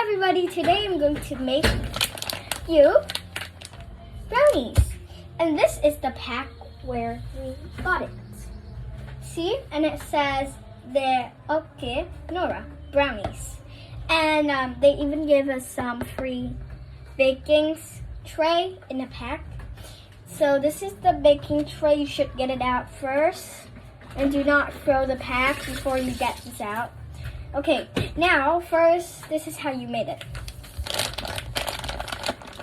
Hi everybody, today I'm going to make you brownies. And this is the pack where we got it. See? And it says they're okay, Nora, brownies. And they even give us some free baking tray in the pack. So this is the baking tray. You should get it out first. And do not throw the pack before you get this out. Okay, now first, this is how you made it.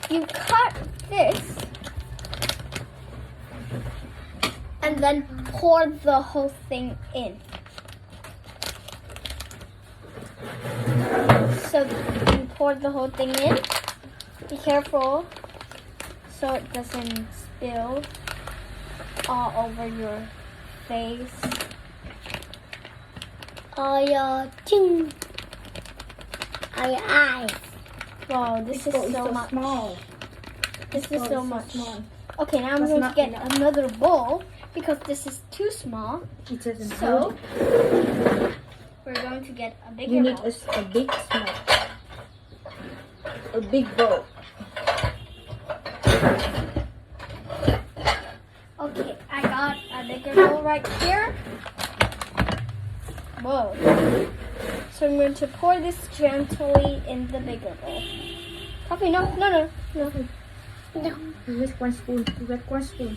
You cut this and then pour the whole thing in. So you pour the whole thing in. Be careful so it doesn't spill all over your face. Or your chin, or your eyes. Wow, this is so much. Small. This is so much. Small. Okay, now I'm going to get another bowl because this is too small. It doesn't So we're going to get a bigger You need bowl. a big small. A big bowl. Okay, I got a bigger bowl right here. Whoa. So I'm going to pour this gently in the bigger bowl. Coffee, no. No. You get 1 spoon. You get 1 spoon.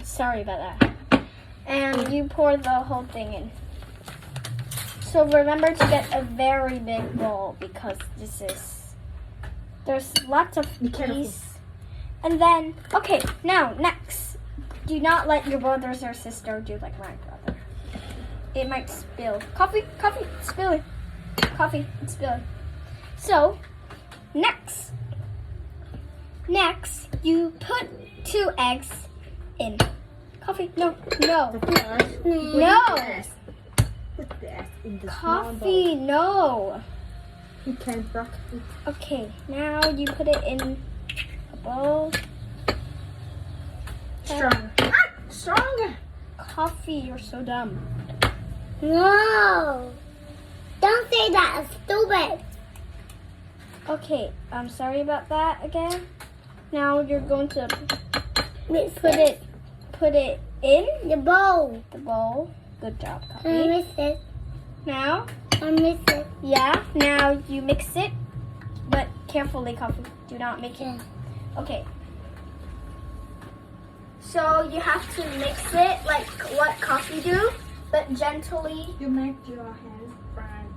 Sorry about that. And you pour the whole thing in. So remember to get a very big bowl because there's lots of Be careful. piece. And then, okay, now next, do not let your brothers or sister do like my brother. It might spill. Coffee, it's spilling. Coffee, it's spilling. So, next, you put 2 eggs in. Coffee, no. Put the eggs in the small bowl. Coffee, no. You can rock it. Okay, now you put it in a bowl. Stronger. Stronger. Coffee, you're so dumb. No. Don't say that. It's stupid. Okay, I'm sorry about that again. Now you're going to Mix put it in the bowl. the bowl. Good job, I Coffee. miss it. Now, I miss it. yeah, now you mix it, but carefully, Coffee. Do not make it. Okay. So you have to mix it like what Coffee do, but gently. You make your hands brown.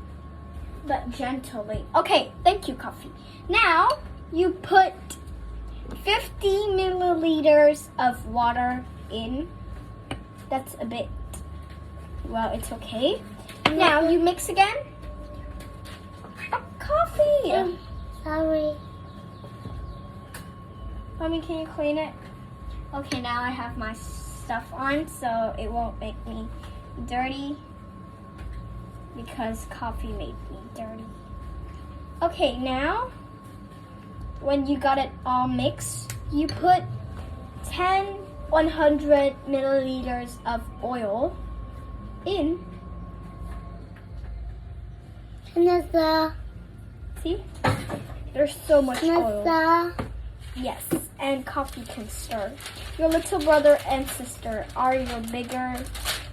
But gently. Okay, thank you, Coffee. Now you put 50 milliliters of water in. That's a bit, well, it's okay. Now you mix again. Oh, Coffee! Sorry. Mommy, can you clean it? Okay, now I have my stuff on so it won't make me dirty because Coffee made me dirty. Okay, now when you got it all mixed, you put 100 milliliters of oil in. Vanessa. See? There's so much oil. Vanessa. Yes, and Coffee can stir. Your little brother and sister are your bigger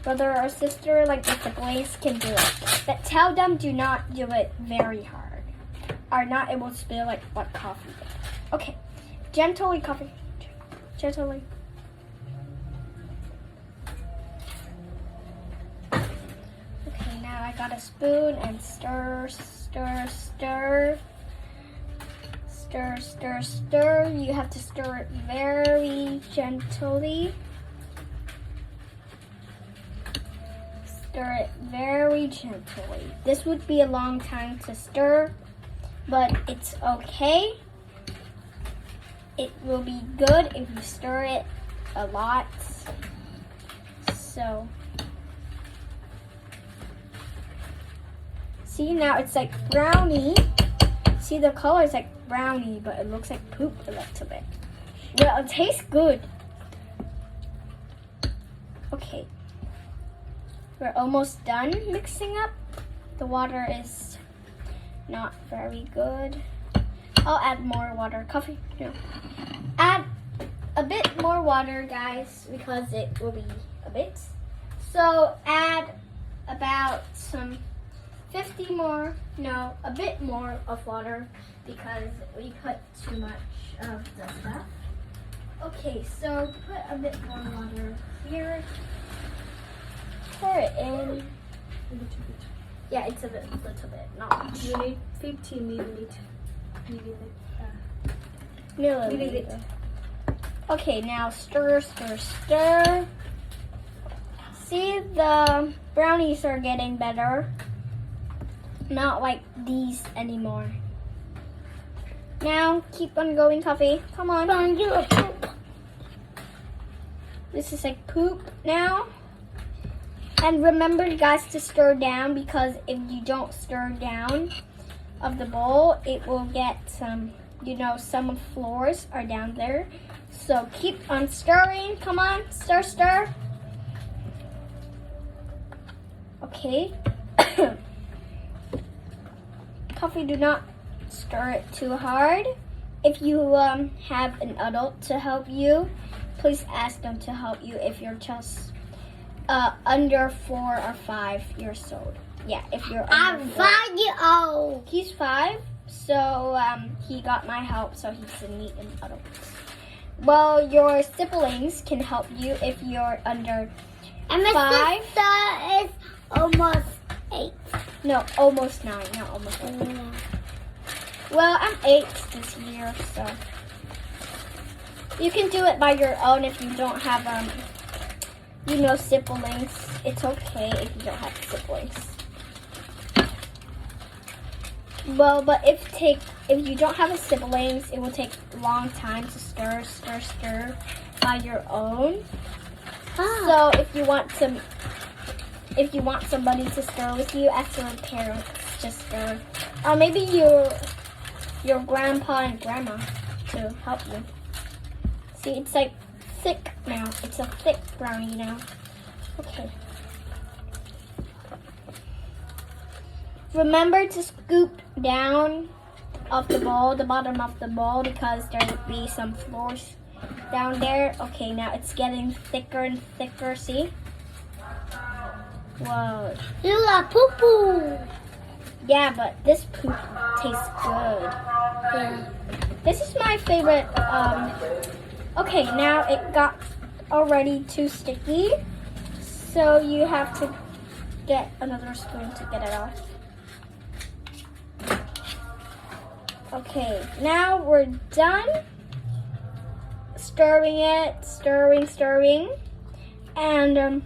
brother or sister, like the siblings, can do it. But tell them do not do it very hard. Are not able to spill like what Coffee did. Okay, gently, Coffee. Gently. Okay, now I got a spoon and stir. Stir. You have to stir it very gently. Stir it very gently. This would be a long time to stir, but it's okay. It will be good if you stir it a lot. So, see, now it's like brownie. See, the color is like brownie, but it looks like poop a little bit. Well, it tastes good. Okay. We're almost done mixing up. The water is not very good. I'll add more water. Coffee? No. Add a bit more water, guys, because it will be a bit. So add about some 50 more, no, a bit more of water because we put too much of the stuff. Okay, so put a bit more water here. Pour it in. A little bit. Yeah, it's a little bit, not much. You need 50 milliliter. Milliliter. Okay, now stir, stir, stir. See, the brownies are getting better. Not like these anymore. Now, keep on going, Coffee. Come on. This is like poop now. And remember, guys, to stir down because if you don't stir down of the bowl, it will get some, some floors are down there. So keep on stirring. Come on, stir, stir. Okay. Coffee, do not stir it too hard. If you have an adult to help you, please ask them to help you if you're just under 4 or 5 years old. Yeah, if you're under I'm 4. 5 years old. He's 5, so he got my help, so he's a neat and adult. Well, your siblings can help you if you're under And my 5. sister is almost 8. No, almost 9, not almost 8. Well, I'm 8 this year, so you can do it by your own if you don't have siblings. It's okay if you don't have siblings. Well, but if you don't have siblings, it will take a long time to stir, stir, stir by your own. So if you want somebody to stir with you, ask your parents to stir. Or maybe your grandpa and grandma to help you. See, it's like thick now. It's a thick brownie now. Okay. Remember to scoop down of the bowl, the bottom of the bowl, because there would be some floors down there. Okay, now it's getting thicker and thicker. See? Whoa. You got poo-poo. Yeah, but this poop tastes good. Yeah. This is my favorite. Okay, now it got already too sticky, so you have to get another spoon to get it off. Okay, now we're done stirring it, stirring, and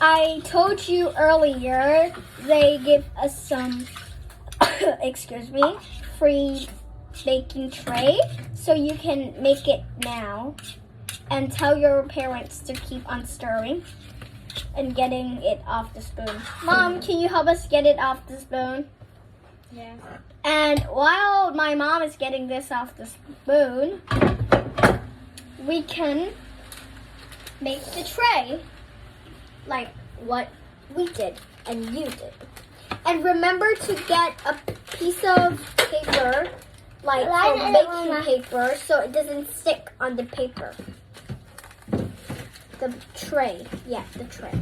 I told you earlier they give us some, free baking tray, so you can make it now and tell your parents to keep on stirring and getting it off the spoon. Mom, can you help us get it off the spoon? Yeah. And while my mom is getting this off the spoon, we can make the tray like what we did and you did. And remember to get a piece of paper, like some baking paper, so it doesn't stick on the paper. The tray. Yeah, the tray.